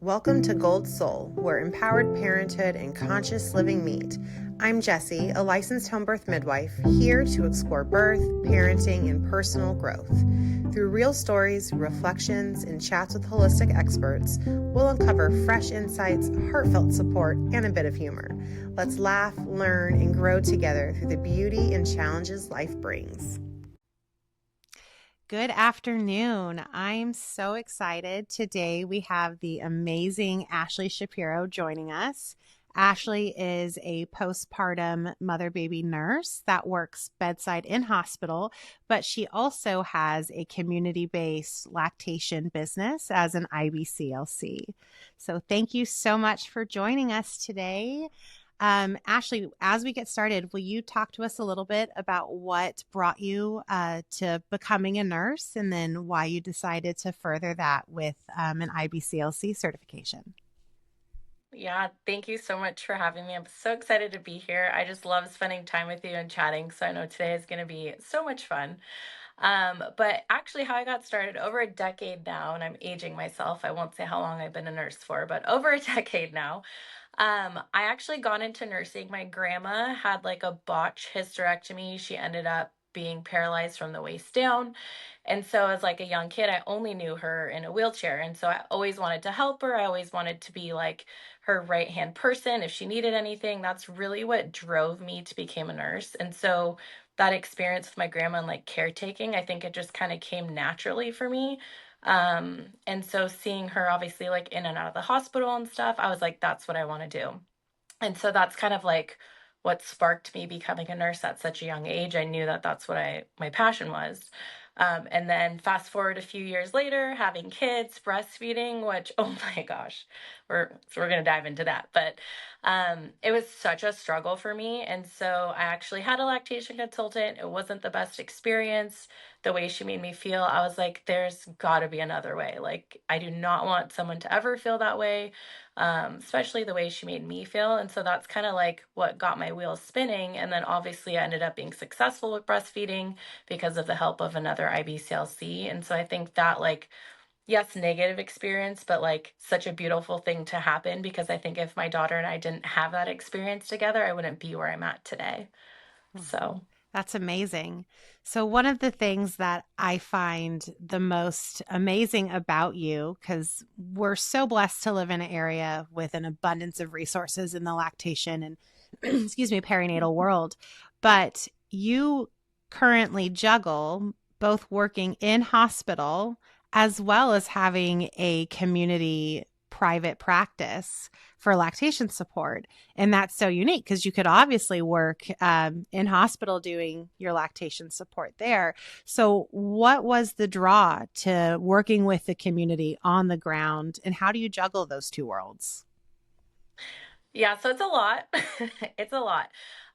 Welcome to Gold Soul, where empowered parenthood and conscious living meet. I'm Jessie, a licensed home birth midwife, here to explore birth, parenting, and personal growth. Through real stories, reflections, and chats with holistic experts, we'll uncover fresh insights, heartfelt support, and a bit of humor. Let's laugh, learn, and grow together through the beauty and challenges life brings. Good afternoon. I'm so excited. Today we have the amazing Ashley Shapiro joining us. Ashley is a postpartum mother-baby nurse that works bedside in hospital, but she also has a community-based lactation business as an IBCLC. So thank you so much for joining us today. Ashley, as we get started, will you talk to us a little bit about what brought you to becoming a nurse and then why you decided to further that with an IBCLC certification? Yeah, thank you so much for having me. I'm so excited to be here. I just love spending time with you and chatting. So I know today is going to be so much fun. But actually, how I got started over a decade now, and I'm aging myself. I won't say how long I've been a nurse for, but over a decade now. I actually got into nursing. My grandma had like a botch hysterectomy. She ended up being paralyzed from the waist down. And so as like a young kid, I only knew her in a wheelchair. And so I always wanted to help her. I always wanted to be like her right hand person if she needed anything. That's really what drove me to become a nurse. And so that experience with my grandma and like caretaking, I think it just kind of came naturally for me. And so seeing her obviously like in and out of the hospital and stuff, I was like, that's what I want to do. And so that's kind of like what sparked me becoming a nurse at such a young age. I knew that that's what my passion was. And then fast forward a few years later, having kids, breastfeeding, which, oh my gosh, we're going to dive into that. But it was such a struggle for me. And so I actually had a lactation consultant. It wasn't the best experience. The way she made me feel, I was like, there's got to be another way. Like, I do not want someone to ever feel that way, especially the way she made me feel. And so that's kind of like what got my wheels spinning. And then obviously I ended up being successful with breastfeeding because of the help of another IBCLC. And so I think that, like, yes, negative experience, but like such a beautiful thing to happen because I think if my daughter and I didn't have that experience together, I wouldn't be where I'm at today. So. That's amazing. So, one of the things that I find the most amazing about you, because we're so blessed to live in an area with an abundance of resources in the lactation and, excuse me, perinatal world, but you currently juggle both working in hospital as well as having a community private practice for lactation support. And that's so unique because you could obviously work in hospital doing your lactation support there. So what was the draw to working with the community on the ground, and how do you juggle those two worlds? Yeah, so it's a lot. It's a lot.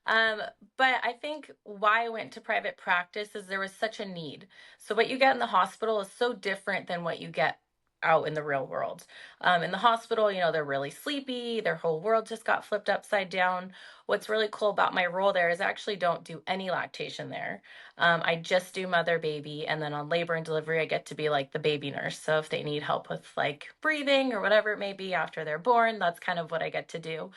Um, but I think why I went to private practice is there was such a need. So what you get in the hospital is so different than what you get out in the real world. In the hospital, they're really sleepy. Their whole world just got flipped upside down. What's really cool about my role there is I actually don't do any lactation there. I just do mother baby, and then on labor and delivery, I get to be like the baby nurse. So if they need help with like breathing or whatever it may be after they're born, that's kind of what I get to do.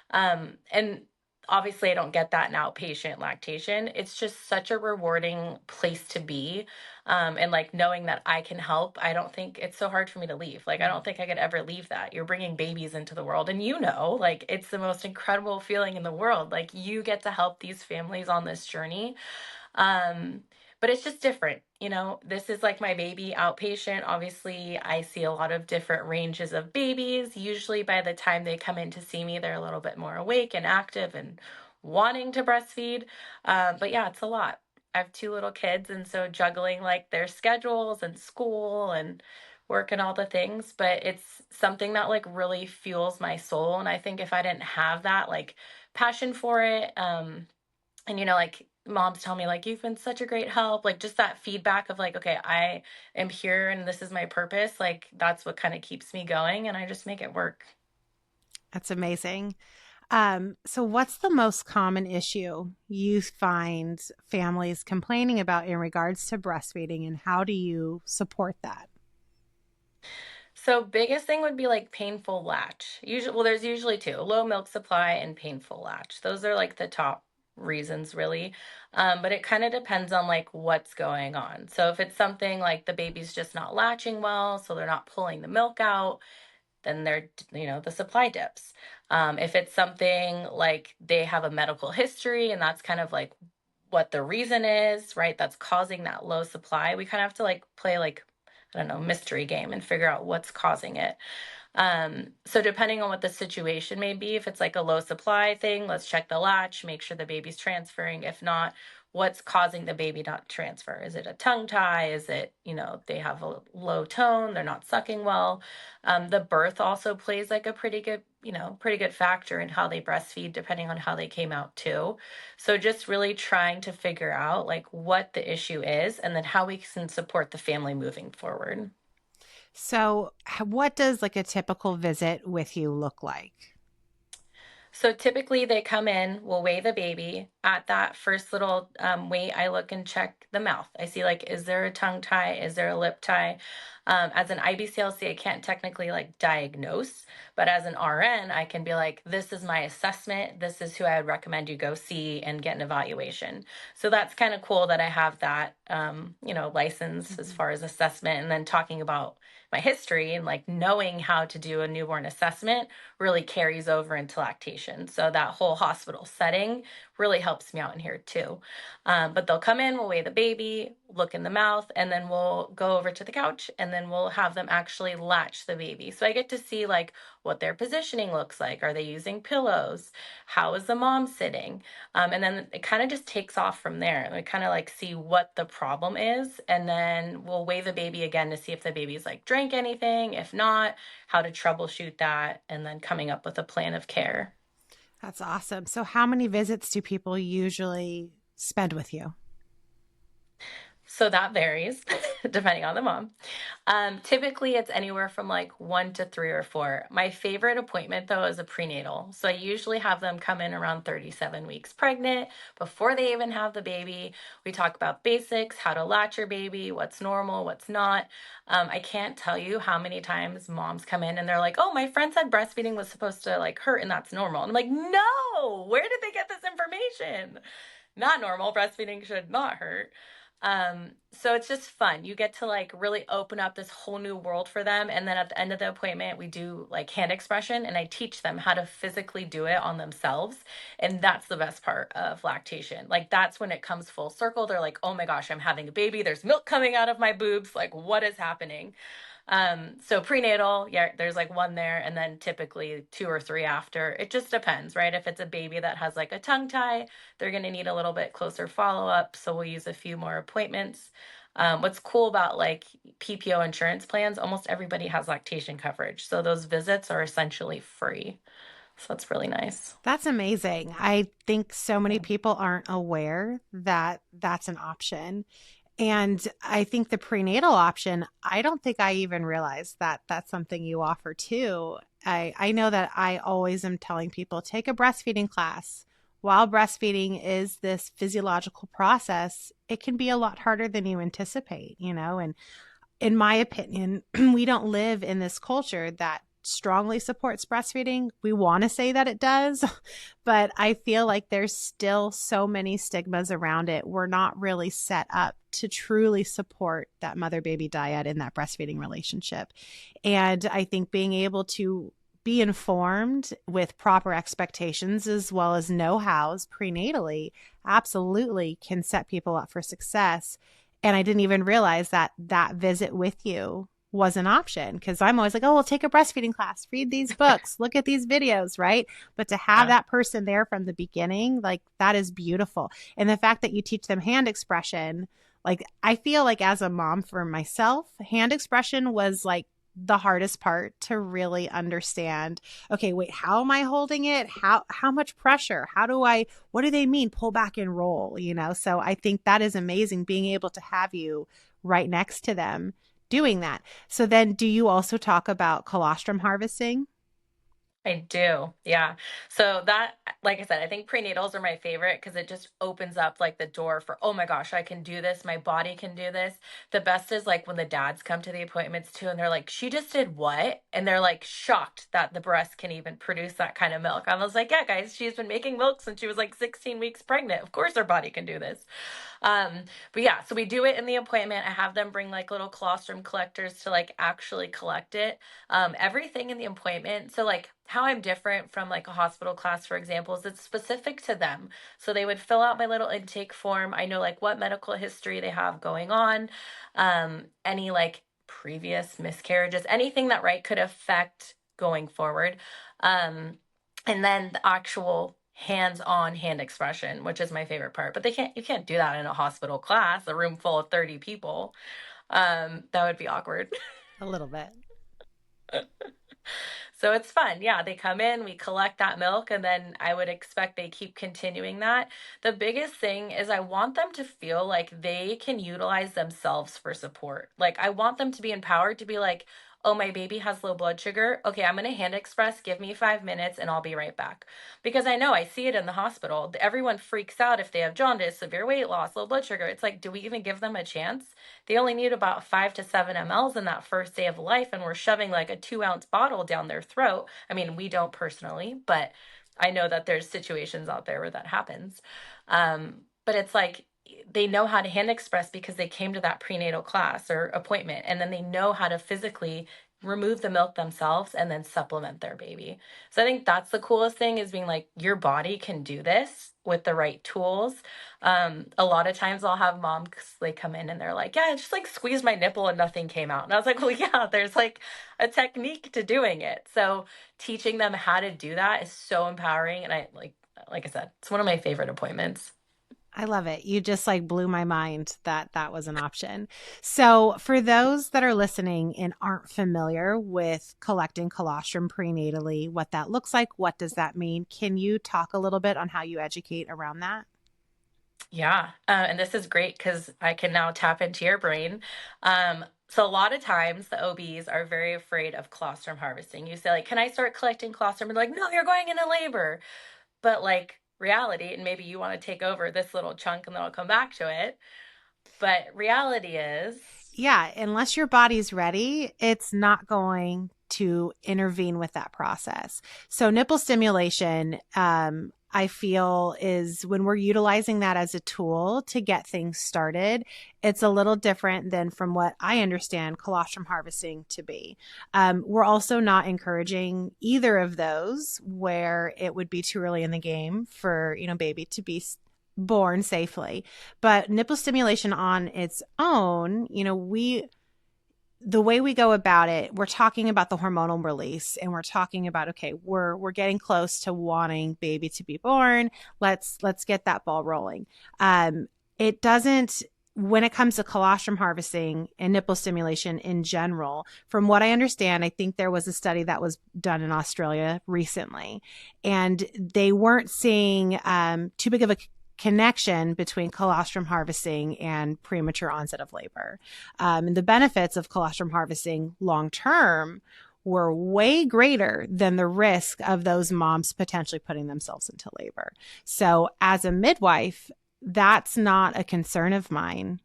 And obviously, I don't get that in outpatient lactation. It's just such a rewarding place to be. And like knowing that I can help, I don't think it's so hard for me to leave. Like, I don't think I could ever leave that. You're bringing babies into the world, and like it's the most incredible feeling in the world. Like, you get to help these families on this journey. Um, but it's just different. This is like my baby outpatient. Obviously, I see a lot of different ranges of babies. Usually, by the time they come in to see me, they're a little bit more awake and active and wanting to breastfeed. But yeah, it's a lot. I have two little kids, and so juggling like their schedules and school and work and all the things, but it's something that like really fuels my soul. And I think if I didn't have that like passion for it, and like moms tell me like you've been such a great help, like just that feedback of like, okay, I am here and this is my purpose, like that's what kind of keeps me going, and I just make it work. That's amazing. So what's the most common issue you find families complaining about in regards to breastfeeding, and how do you support that? So biggest thing would be like painful latch. Usually, well, there's usually two: low milk supply and painful latch. Those are like the top reasons, really. But it kind of depends on like what's going on. So if it's something like the baby's just not latching well, so they're not pulling the milk out, then the supply dips. If it's something like they have a medical history and that's kind of like what the reason is, right? That's causing that low supply. We kind of have to like play like, I don't know, mystery game and figure out what's causing it. So depending on what the situation may be, if it's like a low supply thing, let's check the latch, make sure the baby's transferring. If not, what's causing the baby not to transfer? Is it a tongue tie? Is it, they have a low tone, they're not sucking well? The birth also plays like a pretty good factor in how they breastfeed, depending on how they came out too. So just really trying to figure out like what the issue is and then how we can support the family moving forward. So, what does like a typical visit with you look like? So typically they come in, we'll weigh the baby. At that first little weight, I look and check the mouth. I see like, is there a tongue tie? Is there a lip tie? As an IBCLC, I can't technically like diagnose, but as an RN, I can be like, this is my assessment. This is who I would recommend you go see and get an evaluation. So that's kind of cool that I have that, license as Mhm. far as assessment, and then talking about my history and like knowing how to do a newborn assessment really carries over into lactation. So that whole hospital setting really helps me out in here too. But they'll come in, we'll weigh the baby, look in the mouth, and then we'll go over to the couch and then we'll have them actually latch the baby. So I get to see like what their positioning looks like. Are they using pillows? How is the mom sitting? And then it kind of just takes off from there. And we kind of like see what the problem is. And then we'll weigh the baby again to see if the baby's like drank anything. If not, how to troubleshoot that, and then coming up with a plan of care. That's awesome. So, how many visits do people usually spend with you? So that varies depending on the mom. Typically, it's anywhere from like 1 to 3 or 4. My favorite appointment, though, is a prenatal. So I usually have them come in around 37 weeks pregnant before they even have the baby. We talk about basics, how to latch your baby, what's normal, what's not. I can't tell you how many times moms come in and they're like, oh, my friend said breastfeeding was supposed to like hurt and that's normal. And I'm like, no, where did they get this information? Not normal. Breastfeeding should not hurt. So it's just fun. You get to like really open up this whole new world for them. And then at the end of the appointment, we do like hand expression and I teach them how to physically do it on themselves. And that's the best part of lactation. Like that's when it comes full circle. They're like, oh my gosh, I'm having a baby. There's milk coming out of my boobs. Like, what is happening? So prenatal, yeah, there's like one there, and then typically 2 or 3 after. It just depends, right? If it's a baby that has like a tongue tie, they're going to need a little bit closer follow up. So we'll use a few more appointments. What's cool about like PPO insurance plans, almost everybody has lactation coverage. So those visits are essentially free. So that's really nice. That's amazing. I think so many Yeah. people aren't aware that that's an option. And I think the prenatal option, I don't think I even realized that that's something you offer too. I know that I always am telling people take a breastfeeding class. While breastfeeding is this physiological process, it can be a lot harder than you anticipate, and in my opinion, we don't live in this culture that strongly supports breastfeeding. We want to say that it does, but I feel like there's still so many stigmas around it. We're not really set up to truly support that mother baby dyad in that breastfeeding relationship. And I think being able to be informed with proper expectations as well as know-hows prenatally absolutely can set people up for success. And I didn't even realize that that visit with you was an option because I'm always like, oh, we'll take a breastfeeding class, read these books, look at these videos, right? But to have Yeah. that person there from the beginning, like that is beautiful. And the fact that you teach them hand expression, like I feel like as a mom for myself, hand expression was like the hardest part to really understand. Okay, wait, how am I holding it? How much pressure? What do they mean pull back and roll? So I think that is amazing being able to have you right next to them doing that. So then do you also talk about colostrum harvesting? I do. Yeah. So that, like I said, I think prenatals are my favorite because it just opens up like the door for, oh my gosh, I can do this. My body can do this. The best is like when the dads come to the appointments too, and they're like, she just did what? And they're like shocked that the breast can even produce that kind of milk. I was like, yeah, guys, she's been making milk since she was like 16 weeks pregnant. Of course her body can do this. Um, but yeah, so we do it in the appointment. I have them bring like little colostrum collectors to like actually collect it. Everything in the appointment. So like how I'm different from like a hospital class, for example, is it's specific to them. So they would fill out my little intake form. I know like what medical history they have going on, any like previous miscarriages, anything that right could affect going forward. Um, and then the actual hands-on hand expression, which is my favorite part. But you can't do that in a hospital class, a room full of 30 people. That would be awkward. A little bit. So it's fun. Yeah, they come in, we collect that milk, and then I would expect they keep continuing that. The biggest thing is I want them to feel like they can utilize themselves for support. Like I want them to be empowered to be like, oh, my baby has low blood sugar. Okay, I'm going to hand express. Give me 5 minutes and I'll be right back. Because I know I see it in the hospital. Everyone freaks out if they have jaundice, severe weight loss, low blood sugar. It's like, do we even give them a chance? They only need about 5 to 7 mLs in that first day of life, and we're shoving like a 2 ounce bottle down their throat. I mean, we don't personally, but I know that there's situations out there where that happens. But it's like they know how to hand express because they came to that prenatal class or appointment, and then they know how to physically remove the milk themselves and then supplement their baby. So I think that's the coolest thing is being like, your body can do this with the right tools. A lot of times I'll have moms, they come in and they're like, yeah, I just like squeezed my nipple and nothing came out. And I was like, well, yeah, there's like a technique to doing it. So teaching them how to do that is so empowering. And like I said, it's one of my favorite appointments. I love it. You just like blew my mind that that was an option. So, for those that are listening and aren't familiar with collecting colostrum prenatally, what that looks like, what does that mean? Can you talk a little bit on how you educate around that? Yeah. And this is great because I can now tap into your brain. So a lot of times the OBs are very afraid of colostrum harvesting. You say like, can I start collecting colostrum? And they're like, no, you're going into labor. But like reality, and maybe you want to take over this little chunk and then I'll come back to it. But reality is, Yeah, unless your body's ready, it's not going to intervene with that process. So, nipple stimulation, I feel, is when we're utilizing that as a tool to get things started, it's a little different than from what I understand colostrum harvesting to be. We're also not encouraging either of those where it would be too early in the game for, baby to be born safely. But nipple stimulation on its own, the way we go about it, we're talking about the hormonal release and we're talking about, okay, we're getting close to wanting baby to be born. Let's get that ball rolling. It doesn't When it comes to colostrum harvesting and nipple stimulation in general, from what I understand, I think there was a study that was done in Australia recently, and they weren't seeing too big of a connection between colostrum harvesting and premature onset of labor. And the benefits of colostrum harvesting long term were way greater than the risk of those moms potentially putting themselves into labor. So, as a midwife, that's not a concern of mine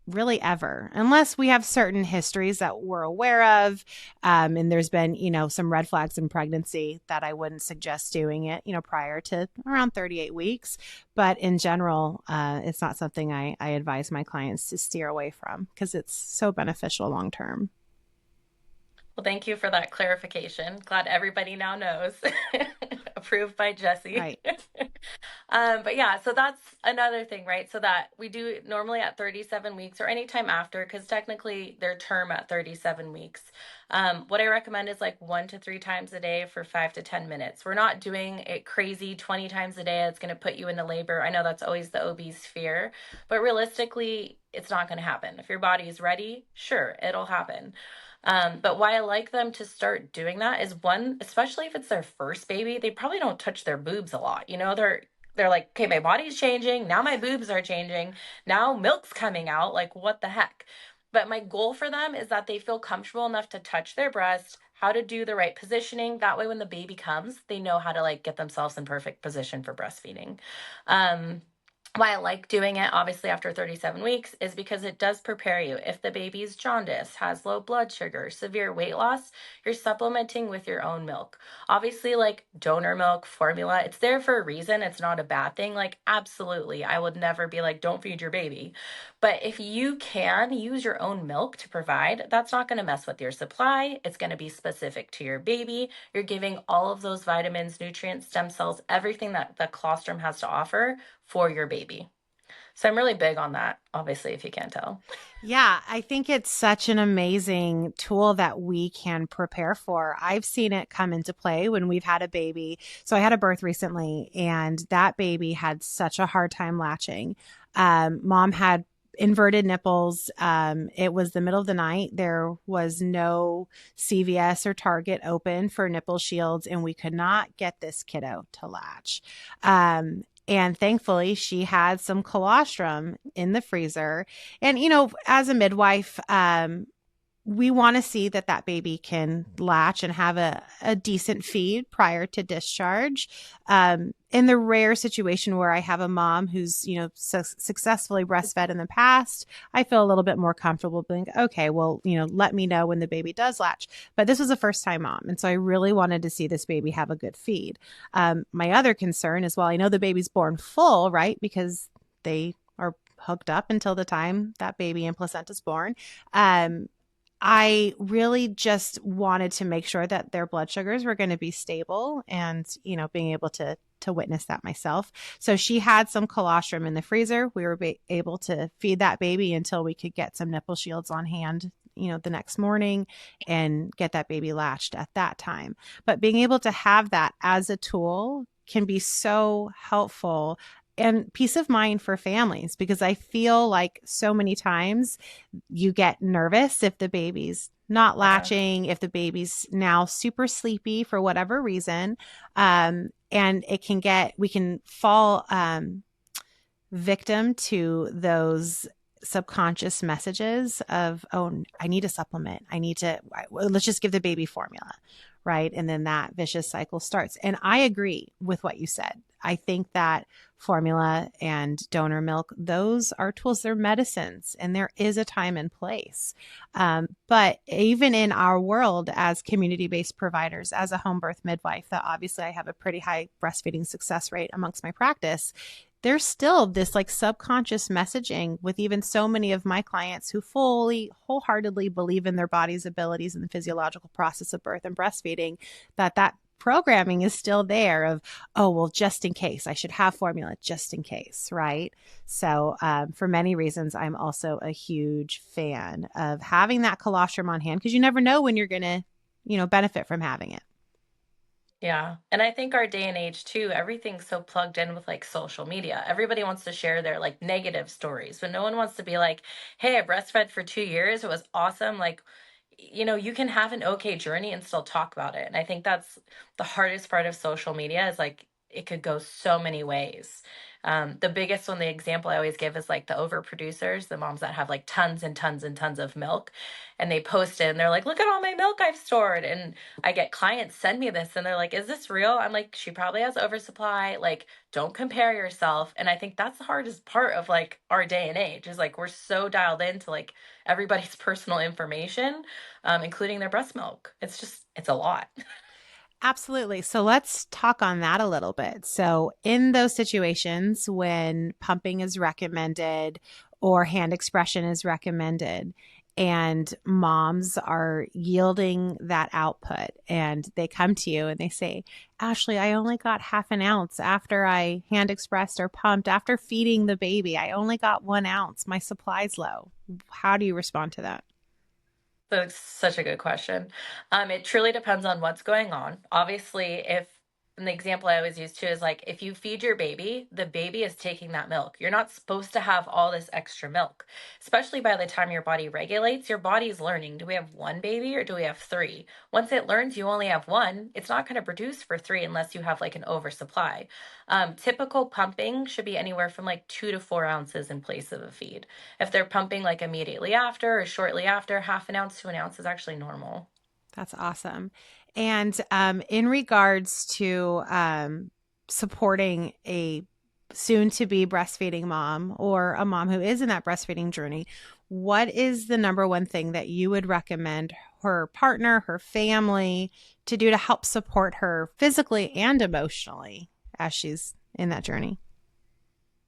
really ever, unless we have certain histories that we're aware of. And there's been, some red flags in pregnancy that I wouldn't suggest doing it, prior to around 38 weeks. But in general, it's not something I advise my clients to steer away from because it's so beneficial long term. well, thank you for that clarification. Glad everybody now knows. Approved by Jessie. Right. But yeah, so that's another thing, right? So that we do normally at 37 weeks or anytime after, because technically their term at 37 weeks. What I recommend is like 1 to 3 times a day for 5 to 10 minutes. We're not doing it crazy 20 times a day. It's going to put you into labor. I know that's always the OB's fear, but realistically, it's not going to happen. If your body is ready, sure, it'll happen. But why I like them to start doing that is one, especially if it's their first baby, they probably don't touch their boobs a lot. They're like, okay, my body's changing. Now my boobs are changing. Now milk's coming out. Like, what the heck? But my goal for them is that they feel comfortable enough to touch their breast, how to do the right positioning. That way, when the baby comes, they know how to like get themselves in perfect position for breastfeeding. Um, why I like doing it, obviously, after 37 weeks is because it does prepare you. If the baby's jaundice, has low blood sugar, severe weight loss, you're supplementing with your own milk. Obviously, like donor milk, formula, it's there for a reason. It's not a bad thing. Like, absolutely, I would never be like, don't feed your baby. But if you can use your own milk to provide, that's not going to mess with your supply. It's going to be specific to your baby. You're giving all of those vitamins, nutrients, stem cells, everything that the colostrum has to offer for your baby. So I'm really big on that, obviously, if you can't tell. Yeah, I think it's such an amazing tool that we can prepare for. I've seen it come into play when we've had a baby. So I had a birth recently, and that baby had such a hard time latching. Mom had inverted nipples. It was the middle of the night. There was no CVS or Target open for nipple shields, and we could not get this kiddo to latch. And thankfully, she had some colostrum in the freezer. And, as a midwife, we want to see that that baby can latch and have a decent feed prior to discharge. In the rare situation where I have a mom who's, successfully breastfed in the past, I feel a little bit more comfortable being, okay, well, let me know when the baby does latch. But this was a first time mom. And so I really wanted to see this baby have a good feed. My other concern is, well, I know the baby's born full, right? Because they are hooked up until the time that baby and placenta is born. I really just wanted to make sure that their blood sugars were going to be stable and, being able to witness that myself. So she had some colostrum in the freezer. We were able to feed that baby until we could get some nipple shields on hand, the next morning and get that baby latched at that time. But being able to have that as a tool can be so helpful and peace of mind for families, because I feel like so many times you get nervous if the baby's not Yeah. latching, if the baby's now super sleepy for whatever reason. And we can fall victim to those subconscious messages of, oh, I need a supplement. Let's just give the baby formula. Right. And then that vicious cycle starts. And I agree with what you said. I think that formula and donor milk, those are tools, they're medicines, and there is a time and place. But even in our world as community-based providers, as a home birth midwife, that obviously I have a pretty high breastfeeding success rate amongst my practice, there's still this like subconscious messaging with even so many of my clients who fully, wholeheartedly believe in their body's abilities and the physiological process of birth and breastfeeding, that programming is still there of, oh, well, just in case I should have formula just in case. Right. So for many reasons, I'm also a huge fan of having that colostrum on hand, because you never know when you're going to, benefit from having it. Yeah. And I think our day and age too, everything's so plugged in with like social media. Everybody wants to share their like negative stories, but no one wants to be like, hey, I breastfed for 2 years. It was awesome. Like, you can have an okay journey and still talk about it. And I think that's the hardest part of social media is like it could go so many ways. The biggest one, the example I always give is like the overproducers, the moms that have like tons and tons and tons of milk, and they post it and they're like, look at all my milk I've stored. And I get clients send me this and they're like, is this real? I'm like, she probably has oversupply. Like, don't compare yourself. And I think that's the hardest part of like our day and age is like we're so dialed into like everybody's personal information, including their breast milk. It's a lot. Absolutely. So let's talk on that a little bit. So, in those situations when pumping is recommended or hand expression is recommended, and moms are yielding that output, and they come to you and they say, Ashley, I only got half an ounce after I hand expressed or pumped, after feeding the baby. I only got 1 ounce. My supply's low. How do you respond to that? That's such a good question. It truly depends on what's going on. Obviously, if an example I always use too is like if you feed your baby, the baby is taking that milk. You're not supposed to have all this extra milk, especially by the time your body regulates. Your body's learning, do we have one baby or do we have three? Once it learns you only have one, it's not going to produce for three unless you have like an oversupply. Typical pumping should be anywhere from like 2 to 4 ounces in place of a feed. If they're pumping like immediately after or shortly after, half an ounce to an ounce is actually normal. That's awesome. And in regards to supporting a soon to be breastfeeding mom or a mom who is in that breastfeeding journey, what is the number one thing that you would recommend her partner, her family to do to help support her physically and emotionally as she's in that journey?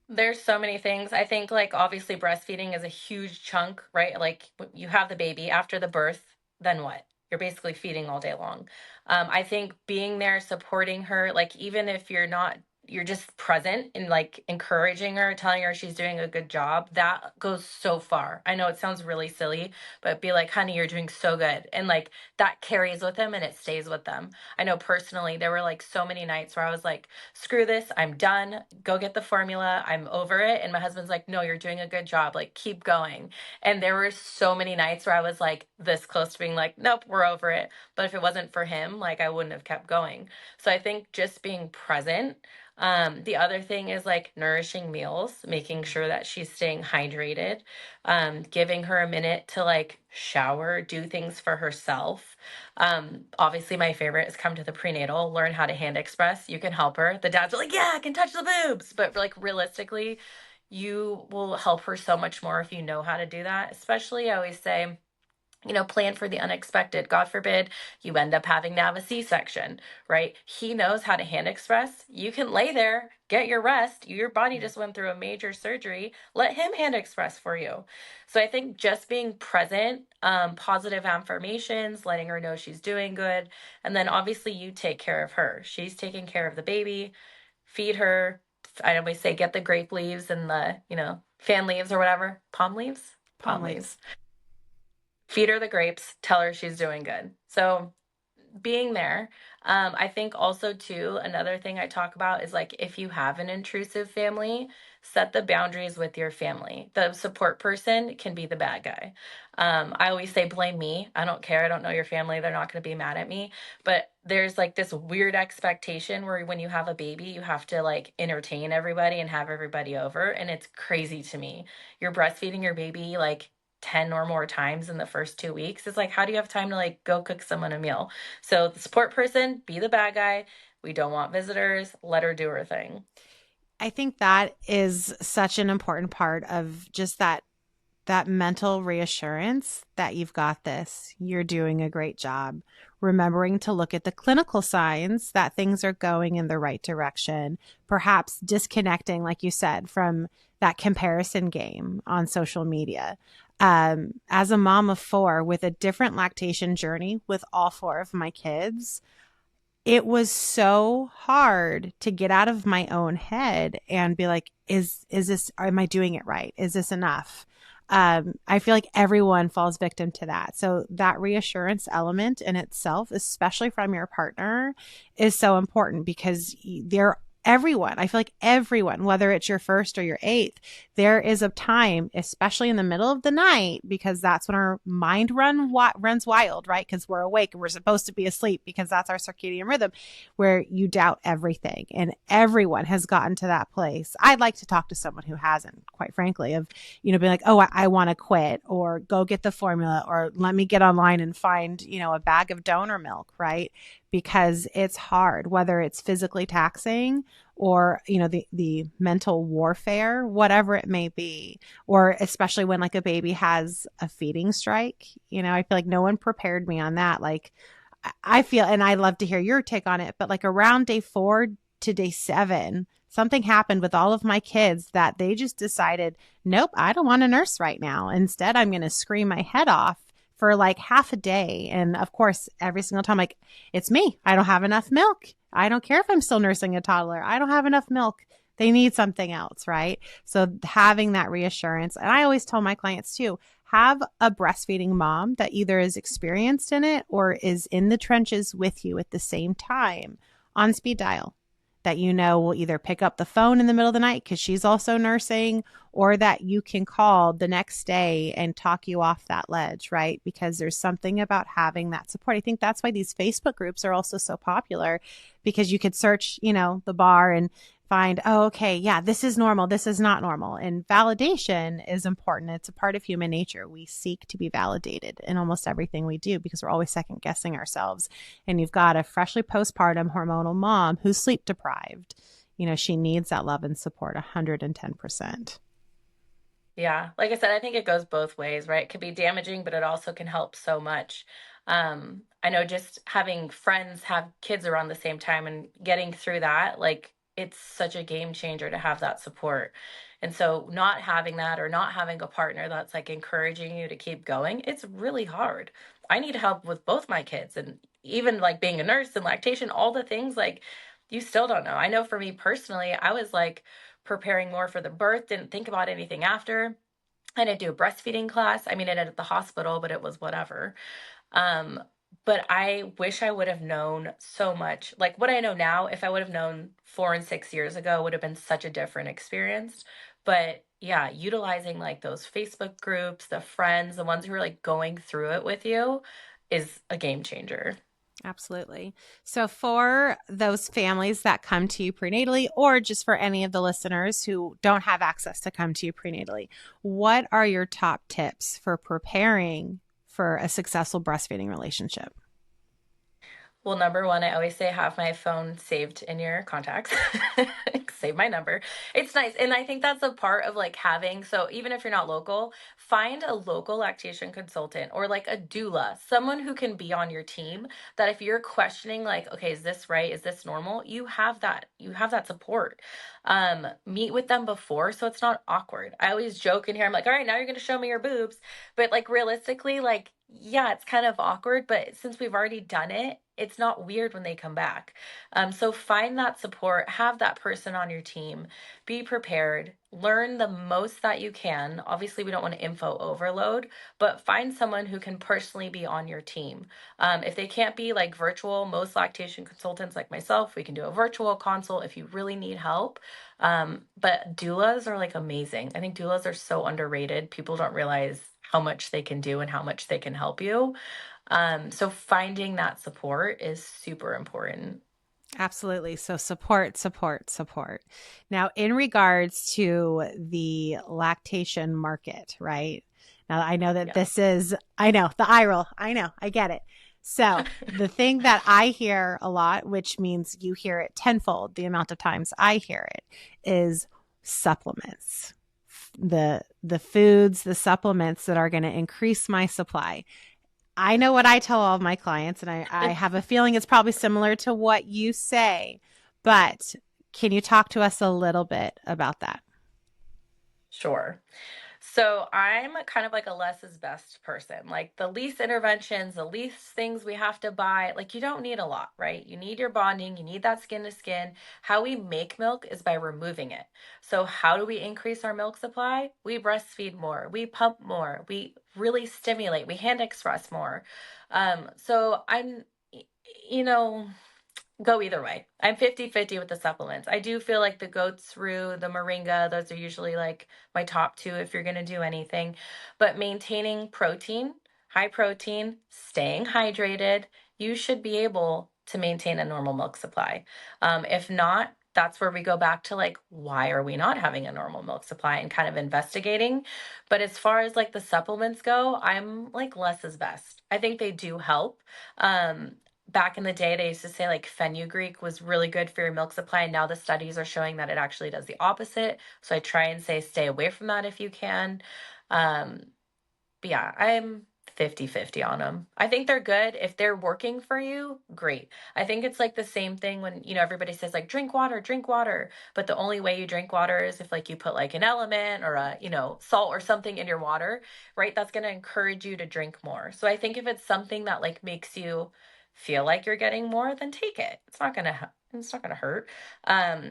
There's so many things. I think, like, obviously breastfeeding is a huge chunk, right? Like, you have the baby after the birth, then what? You're basically feeding all day long. I think being there, supporting her, like, even if you're not, you're just present and like encouraging her, telling her she's doing a good job, that goes so far. I know it sounds really silly, but be like, honey, you're doing so good. And like that carries with them and it stays with them. I know personally, there were like so many nights where I was like, screw this, I'm done, go get the formula, I'm over it. And my husband's like, no, you're doing a good job, like keep going. And there were so many nights where I was like this close to being like, nope, we're over it. But if it wasn't for him, like I wouldn't have kept going. So I think just being present. The other thing is like nourishing meals, making sure that she's staying hydrated, giving her a minute to like shower, do things for herself. Obviously, my favorite is come to the prenatal, learn how to hand express. You can help her. The dads are like, yeah, I can touch the boobs. But like realistically, you will help her so much more if you know how to do that. Especially, I always say, plan for the unexpected. God forbid you end up having to have a C-section, right? He knows how to hand express. You can lay there, get your rest. Your body just went through a major surgery. Let him hand express for you. So I think just being present, positive affirmations, letting her know she's doing good. And then obviously you take care of her. She's taking care of the baby, feed her. I always say get the grape leaves and the, fan leaves or whatever. Palm leaves? Palm Palm leaves. leaves. Feed her the grapes, tell her she's doing good. So being there. I think also too, another thing I talk about is like if you have an intrusive family, set the boundaries with your family. The support person can be the bad guy. I always say blame me. I don't care. I don't know your family. They're not going to be mad at me. But there's like this weird expectation where when you have a baby, you have to like entertain everybody and have everybody over. And it's crazy to me. You're breastfeeding your baby like 10 or more times in the first 2 weeks. It's like, how do you have time to like go cook someone a meal? So the support person, be the bad guy. We don't want visitors. Let her do her thing. I think that is such an important part of just that mental reassurance that you've got this. You're doing a great job. Remembering to look at the clinical signs that things are going in the right direction. Perhaps disconnecting, like you said, from that comparison game on social media. As a mom of four with a different lactation journey with all four of my kids, it was so hard to get out of my own head and be like, is this, am I doing it right? Is this enough? I feel like everyone falls victim to that. So that reassurance element in itself, especially from your partner, is so important because they're everyone. I feel like everyone, whether it's your first or your eighth, there is a time, especially in the middle of the night, because that's when our mind runs wild, right? Because we're awake and we're supposed to be asleep because that's our circadian rhythm, where you doubt everything. And everyone has gotten to that place. I'd like to talk to someone who hasn't, quite frankly, of, being like, oh, I want to quit or go get the formula or let me get online and find, a bag of donor milk, right? Because it's hard, whether it's physically taxing or, the mental warfare, whatever it may be, or especially when like a baby has a feeding strike, I feel like no one prepared me on that. Like I feel, and I love to hear your take on it, but like around day 4 to day 7, something happened with all of my kids that they just decided, nope, I don't want to nurse right now. Instead, I'm going to scream my head off for like half a day. And of course, every single time, like, it's me. I don't have enough milk. I don't care if I'm still nursing a toddler. I don't have enough milk. They need something else, right? So having that reassurance. And I always tell my clients too, have a breastfeeding mom that either is experienced in it or is in the trenches with you at the same time on speed dial that will either pick up the phone in the middle of the night because she's also nursing, or that you can call the next day and talk you off that ledge, right? Because there's something about having that support. I think that's why these Facebook groups are also so popular, because you could search, the bar and find, oh, okay, yeah, this is normal, this is not normal. And validation is important. It's a part of human nature. We seek to be validated in almost everything we do because we're always second guessing ourselves. And you've got a freshly postpartum hormonal mom who's sleep deprived. She needs that love and support 110%. Yeah. Like I said, I think it goes both ways, right? It could be damaging, but it also can help so much. I know just having friends have kids around the same time and getting through that, like it's such a game changer to have that support. And so not having that or not having a partner that's like encouraging you to keep going, it's really hard. I need help with both my kids and even like being a nurse and lactation, all the things like you still don't know. I know for me personally, I was like preparing more for the birth, didn't think about anything after. I didn't do a breastfeeding class. I mean, I did at the hospital, but it was whatever. Um, but I wish I would have known so much. Like what I know now, if I would have known 4 and 6 years ago, would have been such a different experience. But yeah, utilizing like those Facebook groups, the friends, the ones who are like going through it with you is a game changer. Absolutely. So, for those families that come to you prenatally, or just for any of the listeners who don't have access to come to you prenatally, what are your top tips for preparing for a successful breastfeeding relationship? Well, number one, I always say have my phone saved in your contacts. Save my number. It's nice. And I think that's a part of like having, so even if you're not local, find a local lactation consultant or like a doula, someone who can be on your team that if you're questioning like, okay, is this right? Is this normal? You have that support. Meet with them before so it's not awkward. I always joke in here, I'm like, all right, now you're gonna show me your boobs. But like realistically, like yeah, it's kind of awkward, but since we've already done it, it's not weird when they come back. So find that support, have that person on your team, be prepared, learn the most that you can. Obviously, we don't want to info overload, but find someone who can personally be on your team. If they can't be like virtual, most lactation consultants like myself, we can do a virtual consult if you really need help. But doulas are like amazing. I think doulas are so underrated. People don't realize how much they can do and how much they can help you. So finding that support is super important. Absolutely. So support, support, support. Now, in regards to the lactation market, right? Now, I know that Yes. I know the eye roll. I know, I get it. So, the thing that I hear a lot, which means you hear it tenfold the amount of times I hear it, is supplements. The foods, the supplements that are going to increase my supply. I know what I tell all of my clients, and I have a feeling it's probably similar to what you say. But can you talk to us a little bit about that? Sure. So I'm kind of like a less is best person. Like the least interventions, the least things we have to buy. Like you don't need a lot, right? You need your bonding, you need that skin to skin. How we make milk is by removing it. So how do we increase our milk supply? We breastfeed more, we pump more, we really stimulate, we hand express more. So I'm, you know, go either way. I'm 50-50 with the supplements. I do feel like the goat's rue, the moringa, those are usually like my top two if you're going to do anything. But maintaining protein, high protein, staying hydrated, you should be able to maintain a normal milk supply. If not, that's where we go back to like, why are we not having a normal milk supply and kind of investigating. But as far as like the supplements go, I'm like less is best. I think they do help. Back in the day, they used to say like fenugreek was really good for your milk supply. And now the studies are showing that it actually does the opposite. So I try and say stay away from that if you can. Um, but yeah, I'm 50-50 on them. I think they're good. If they're working for you, great. I think it's like the same thing when, everybody says like drink water, drink water. But the only way you drink water is if like you put like an element or a, salt or something in your water, right? That's going to encourage you to drink more. So I think if it's something that like makes you feel like you're getting more, then take it. It's not gonna hurt.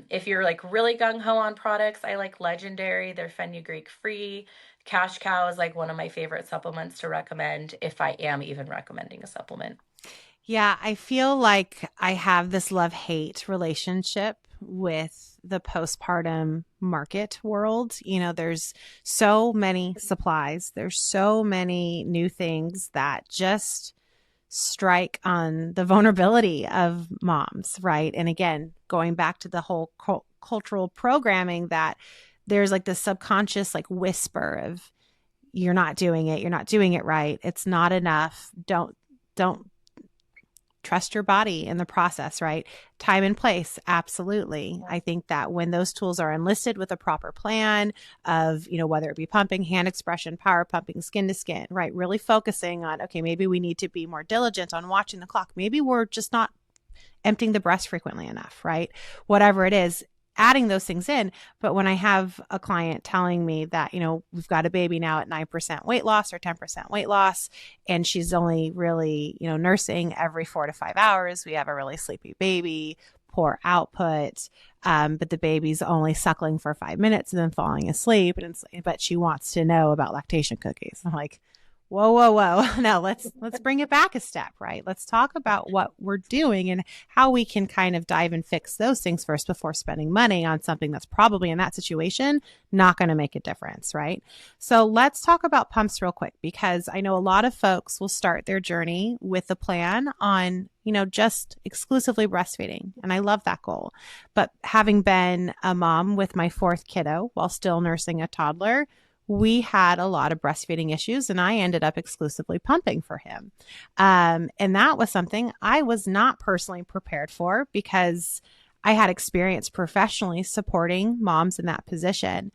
If you're like really gung ho on products, I like Legendary. They're fenugreek free. Cash Cow is like one of my favorite supplements to recommend if I am even recommending a supplement. Yeah, I feel like I have this love hate relationship with the postpartum market world. There's so many supplies, there's so many new things that just strike on the vulnerability of moms, right? And again, going back to the whole cultural programming that there's like this subconscious like whisper of, you're not doing it. You're not doing it right. It's not enough. Don't trust your body in the process, right? Time and place, absolutely. I think that when those tools are enlisted with a proper plan of, whether it be pumping, hand expression, power pumping, skin to skin, right? Really focusing on, okay, maybe we need to be more diligent on watching the clock. Maybe we're just not emptying the breast frequently enough, right? Whatever it is, adding those things in. But when I have a client telling me that, we've got a baby now at 9% weight loss or 10% weight loss, and she's only really, nursing every 4 to 5 hours, we have a really sleepy baby, poor output, but the baby's only suckling for 5 minutes and then falling asleep, but she wants to know about lactation cookies. I'm like, whoa. No, let's bring it back a step, right? Let's talk about what we're doing and how we can kind of dive and fix those things first before spending money on something that's probably in that situation not going to make a difference, right? So let's talk about pumps real quick, because I know a lot of folks will start their journey with a plan on, just exclusively breastfeeding. And I love that goal. But having been a mom with my 4th kiddo while still nursing a toddler, we had a lot of breastfeeding issues, and I ended up exclusively pumping for him. And that was something I was not personally prepared for, because I had experience professionally supporting moms in that position.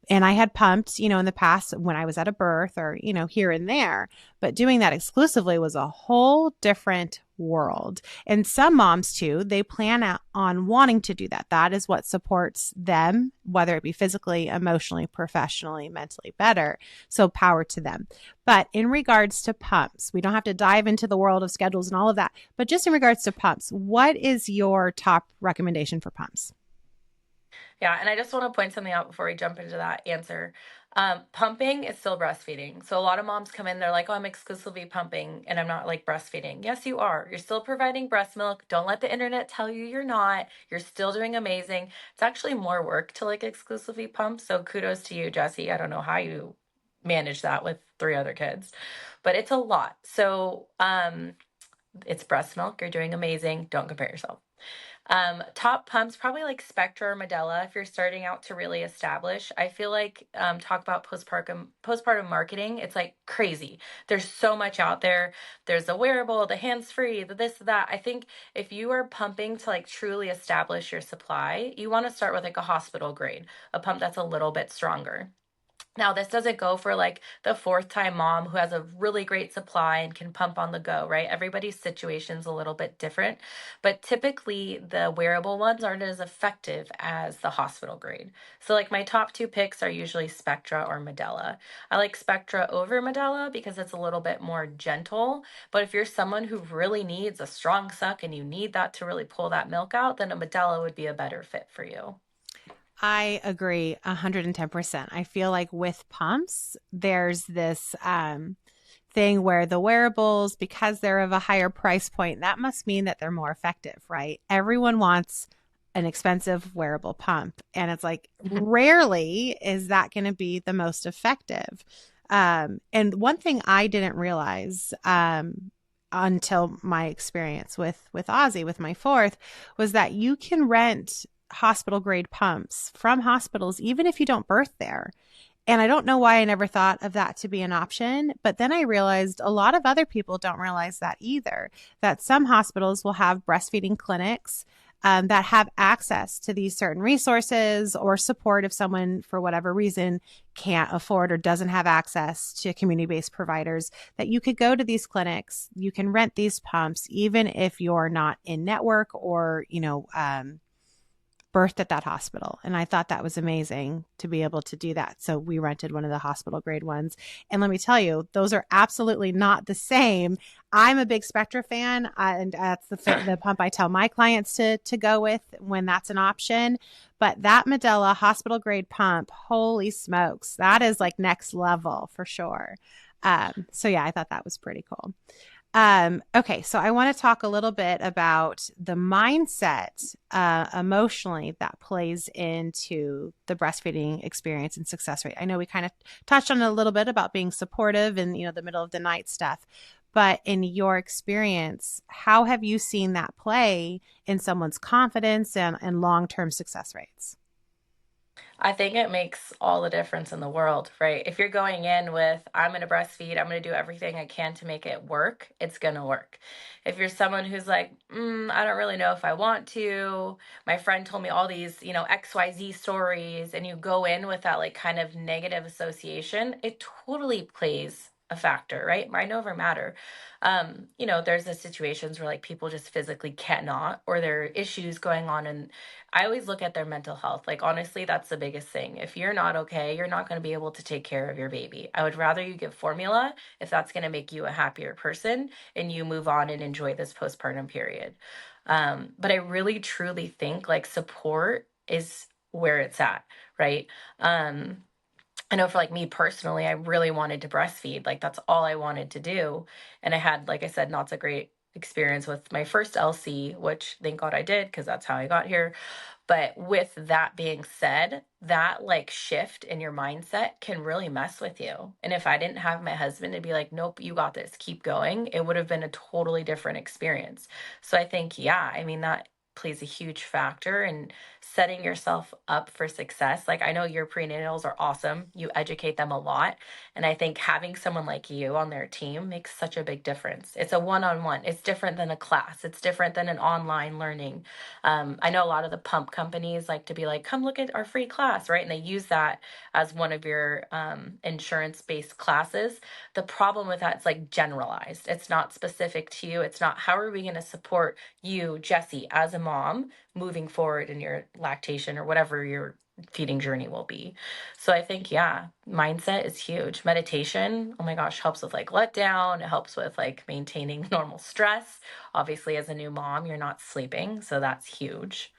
And I had pumped, in the past when I was at a birth or, here and there, but doing that exclusively was a whole different world. And some moms too, they plan out on wanting to do that. That is what supports them, whether it be physically, emotionally, professionally, mentally better. So power to them. But in regards to pumps, we don't have to dive into the world of schedules and all of that, but just in regards to pumps, what is your top recommendation for pumps? Yeah, and I just want to point something out before we jump into that answer. Pumping is still breastfeeding. So a lot of moms come in, they're like, oh, I'm exclusively pumping and I'm not like breastfeeding. Yes, you are. You're still providing breast milk. Don't let the internet tell you you're not. You're still doing amazing. It's actually more work to like exclusively pump. So kudos to you, Jessie. I don't know how you manage that with 3 other kids, but it's a lot. So it's breast milk. You're doing amazing. Don't compare yourself. Top pumps, probably like Spectra or Medela if you're starting out to really establish. I feel like talk about postpartum marketing. It's like crazy. There's so much out there. There's the wearable, the hands-free, the this, that. I think if you are pumping to like truly establish your supply, you want to start with like a hospital grade, a pump that's a little bit stronger. Now, this doesn't go for like the 4th time mom who has a really great supply and can pump on the go, right? Everybody's situation's a little bit different, but typically the wearable ones aren't as effective as the hospital grade. So like my top 2 picks are usually Spectra or Medela. I like Spectra over Medela because it's a little bit more gentle, but if you're someone who really needs a strong suck and you need that to really pull that milk out, then a Medela would be a better fit for you. I agree 110%. I feel like with pumps, there's this thing where the wearables, because they're of a higher price point, that must mean that they're more effective, right? Everyone wants an expensive wearable pump. And it's like, rarely is that going to be the most effective. And one thing I didn't realize until my experience with Ozzy, with my 4th, was that you can rent hospital grade pumps from hospitals, even if you don't birth there. And I don't know why I never thought of that to be an option. But then I realized a lot of other people don't realize that either, that some hospitals will have breastfeeding clinics that have access to these certain resources or support if someone, for whatever reason, can't afford or doesn't have access to community-based providers, that you could go to these clinics, you can rent these pumps, even if you're not in network or, birthed at that hospital. And I thought that was amazing to be able to do that. So we rented one of the hospital grade ones. And let me tell you, those are absolutely not the same. I'm a big Spectra fan, and that's the pump I tell my clients to go with when that's an option. But that Medela hospital grade pump, holy smokes, that is like next level for sure. So yeah, I thought that was pretty cool. Okay, so I want to talk a little bit about the mindset emotionally that plays into the breastfeeding experience and success rate. I know we kind of touched on it a little bit about being supportive and, the middle of the night stuff, But in your experience, how have you seen that play in someone's confidence and long-term success rates? I think it makes all the difference in the world, right? If you're going in with, I'm going to breastfeed, I'm going to do everything I can to make it work, it's going to work. If you're someone who's like, I don't really know if I want to, my friend told me all these, XYZ stories, and you go in with that like kind of negative association, it totally plays a factor, right? Mind over matter. There's the situations where like people just physically cannot, or there are issues going on, and I always look at their mental health. Like, honestly, that's the biggest thing. If you're not okay, you're not going to be able to take care of your baby. I would rather you give formula if that's going to make you a happier person and you move on and enjoy this postpartum period. But I really truly think like support is where it's at, right? Um, I know for like me personally, I really wanted to breastfeed. Like, that's all I wanted to do. And I had, like I said, not so great experience with my first LC, which thank God I did because that's how I got here. But with that being said, that like shift in your mindset can really mess with you. And if I didn't have my husband to be like, nope, you got this, keep going, it would have been a totally different experience. So I think, yeah, I mean, that plays a huge factor in setting yourself up for success. Like, I know your prenatals are awesome. You educate them a lot. And I think having someone like you on their team makes such a big difference. It's a one-on-one. It's different than a class. It's different than an online learning. I know a lot of the pump companies like to be like, come look at our free class, right? And they use that as one of your insurance-based classes. The problem with that is like generalized. It's not specific to you. It's not, how are we going to support you, Jessie, as a mom moving forward in your lactation or whatever your feeding journey will be. So I think, yeah, mindset is huge. Meditation, oh my gosh, helps with like letdown. It helps with like maintaining normal stress. Obviously, as a new mom, you're not sleeping, so that's huge.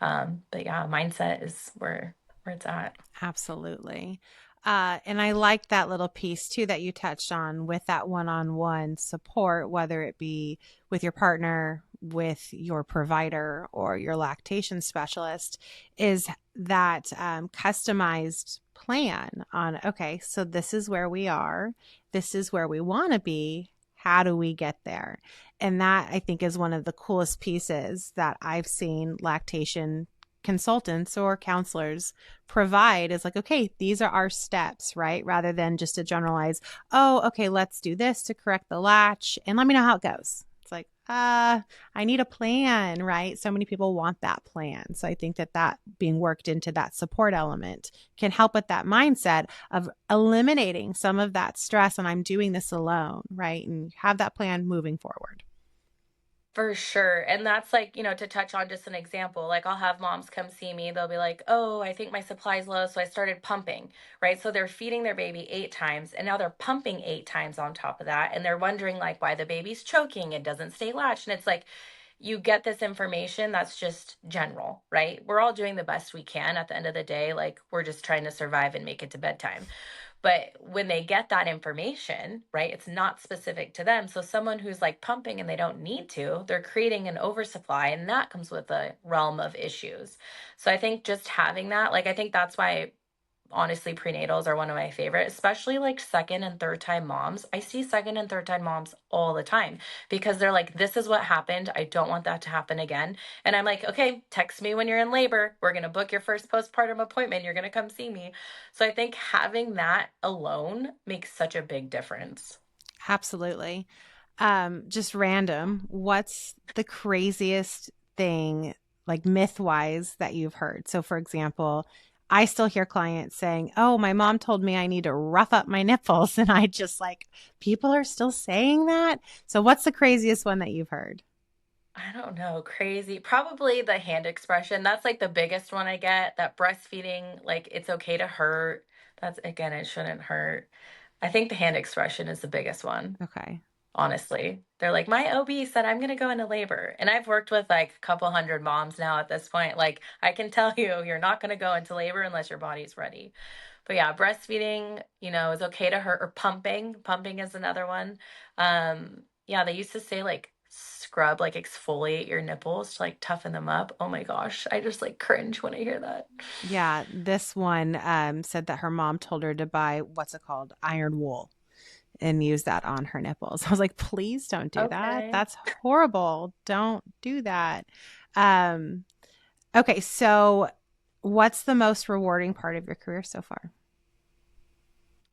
But yeah, mindset is where it's at. Absolutely. And I like that little piece too that you touched on with that one on one support, whether it be with your partner, with your provider, or your lactation specialist, is that customized plan on, okay, so this is where we are, this is where we want to be. How do we get there? And that I think is one of the coolest pieces that I've seen lactation consultants or counselors provide is like, okay, these are our steps, right? Rather than just a generalized, oh, okay, let's do this to correct the latch and let me know how it goes. It's like, I need a plan, right? So many people want that plan. So I think that being worked into that support element can help with that mindset of eliminating some of that stress and I'm doing this alone, right? And have that plan moving forward. For sure. And that's like, to touch on just an example, like I'll have moms come see me. They'll be like, oh, I think my supply's low. So I started pumping, right? So they're feeding their baby 8 times and now they're pumping 8 times on top of that. And they're wondering like why the baby's choking and doesn't stay latched. And it's like, you get this information that's just general, right? We're all doing the best we can at the end of the day. Like, we're just trying to survive and make it to bedtime. But when they get that information, right, it's not specific to them. So someone who's like pumping and they don't need to, they're creating an oversupply, and that comes with a realm of issues. So I think just having that, like, I think that's why honestly prenatals are one of my favorite, especially like second and third time moms. I see second and third time moms all the time because they're like, this is what happened, I don't want that to happen again. And I'm like, okay, text me when you're in labor, we're going to book your first postpartum appointment, you're going to come see me. So I think having that alone makes such a big difference. Absolutely. Just random. What's the craziest thing, like myth wise, that you've heard? So, for example, I still hear clients saying, oh, my mom told me I need to rough up my nipples. And I just like, people are still saying that. So, what's the craziest one that you've heard? I don't know, crazy. Probably the hand expression. That's like the biggest one I get. That breastfeeding, like it's okay to hurt. That's again, it shouldn't hurt. I think the hand expression is the biggest one, Okay. honestly. They're like, my OB said I'm going to go into labor. And I've worked with like a couple hundred moms now at this point. Like, I can tell you, you're not going to go into labor unless your body's ready. But yeah, breastfeeding, is okay to hurt, or pumping. Pumping is another one. Yeah, they used to say like scrub, like exfoliate your nipples to like toughen them up. Oh my gosh, I just like cringe when I hear that. Yeah. This one said that her mom told her to buy, what's it called? Iron wool. and use that on her nipples. I was like, please don't do that. Okay. That's horrible. Don't do that. Um, okay, so what's the most rewarding part of your career so far?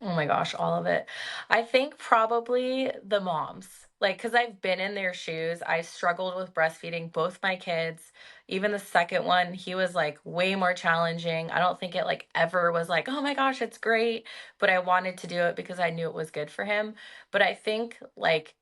Oh my gosh, all of it. I think probably the moms. Like, because I've been in their shoes. I struggled with breastfeeding both my kids. Even the second one, he was like way more challenging. I don't think it like ever was like, oh my gosh, it's great. But I wanted to do it because I knew it was good for him. But I think like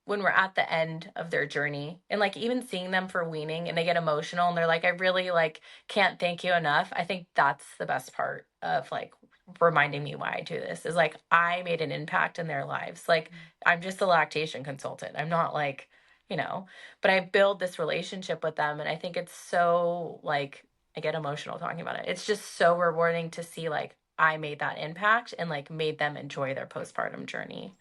when we're at the end of their journey and like even seeing them for weaning and they get emotional and they're like, I really like can't thank you enough. I think that's the best part of like reminding me why I do this is like I made an impact in their lives. Like I'm just a lactation consultant. I'm not like, you know, but I build this relationship with them and I think it's so like I get emotional talking about it. It's just so rewarding to see like I made that impact and like made them enjoy their postpartum journey.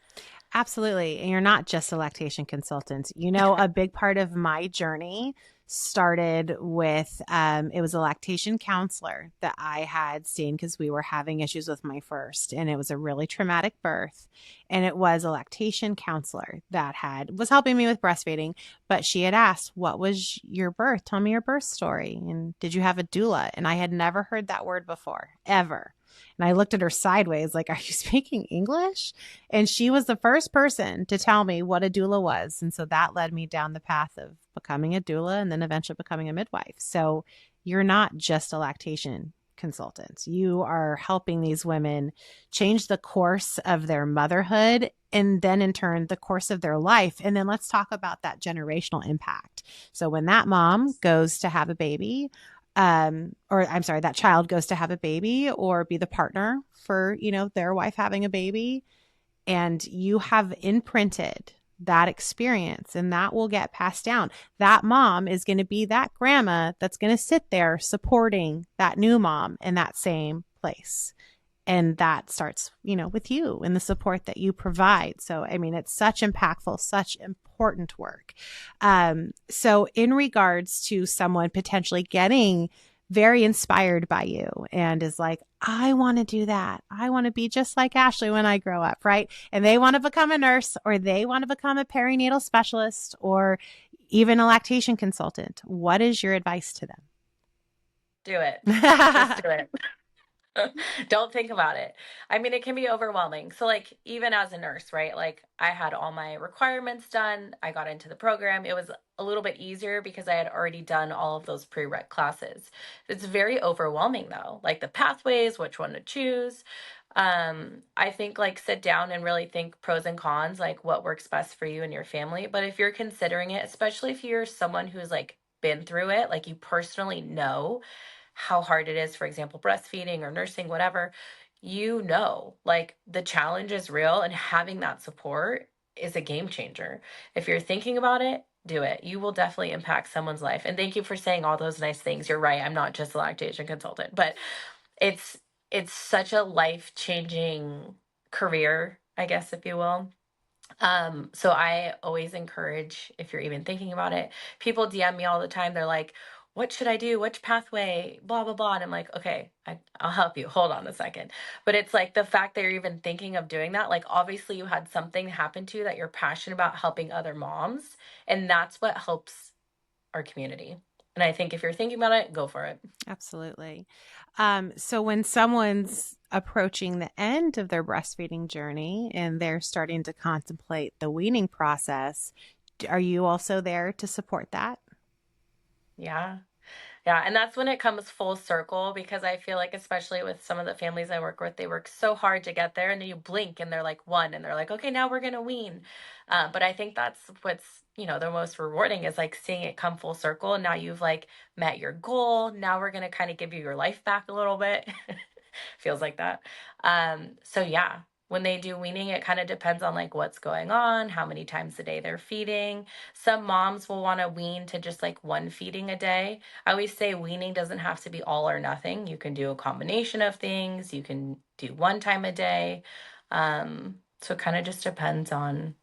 Absolutely. And you're not just a lactation consultant. You know, a big part of my journey started with it was a lactation counselor that I had seen because we were having issues with my first, and it was a really traumatic birth. And it was a lactation counselor that had was helping me with breastfeeding, but she had asked, "What was your birth? Tell me your birth story. And did you have a doula?" And I had never heard that word before, ever. And I looked at her sideways, like, "Are you speaking English?" And she was the first person to tell me what a doula was. And so that led me down the path of becoming a doula and then eventually becoming a midwife. So you're not just a lactation consultant. You are helping these women change the course of their motherhood and then in turn the course of their life. And then let's talk about that generational impact. So when that mom goes to have a baby, or I'm sorry, that child goes to have a baby or be the partner for, you know, their wife having a baby, and you have imprinted that experience and that will get passed down. That mom is going to be that grandma that's going to sit there supporting that new mom in that same place. And that starts, you know, with you and the support that you provide. So, I mean, it's such impactful, such important work. So, in regards to someone potentially getting very inspired by you and is like, I want to do that. I want to be just like Ashley when I grow up, right? And they want to become a nurse or they want to become a perinatal specialist or even a lactation consultant. What is your advice to Do it. Just them? do it. Don't think about it. I mean, it can be overwhelming. So, like, even as a nurse, right? Like, I had all my requirements done. I got into the program. It was a little bit easier because I had already done all of those prereq classes. It's very overwhelming, though. Like, the pathways, which one to choose. I think, like, sit down and really think pros and cons, like, what works best for you and your family. But if you're considering it, especially if you're someone who's, like, been through it, like, you personally know how hard it is, for example, breastfeeding or nursing, whatever, you know, like the challenge is real and having that support is a game changer. If you're thinking about it, do it. You will definitely impact someone's life. And thank you for saying all those nice things. You're right. I'm not just a lactation consultant, but it's it's such a life-changing career, I guess if you will. So I always encourage, if you're even thinking about it, people DM me all the time. They're like, what should I do? Which pathway? Blah, blah, blah. And I'm like, okay, I'll help you. Hold on a second. But it's like the fact that you're even thinking of doing that, like obviously you had something happen to you that you're passionate about helping other moms. And that's what helps our community. And I think if you're thinking about it, go for it. Absolutely. So when someone's approaching the end of their breastfeeding journey and they're starting to contemplate the weaning process, are you also there to support that? Yeah. Yeah, and that's when it comes full circle because I feel like, especially with some of the families I work with, they work so hard to get there, and then you blink and they're like one, and they're like, okay, now we're gonna wean. But I think that's what's the most rewarding is like seeing it come full circle. And now you've like met your goal. Now we're gonna kind of give you your life back a little bit. Feels like that. So yeah, when they do weaning, it kind of depends on like what's going on, how many times a day they're feeding. Some moms will want to wean to just like one feeding a day. I always say weaning doesn't have to be all or nothing. You can do a combination of things. You can do one time a day. So it kind of just depends on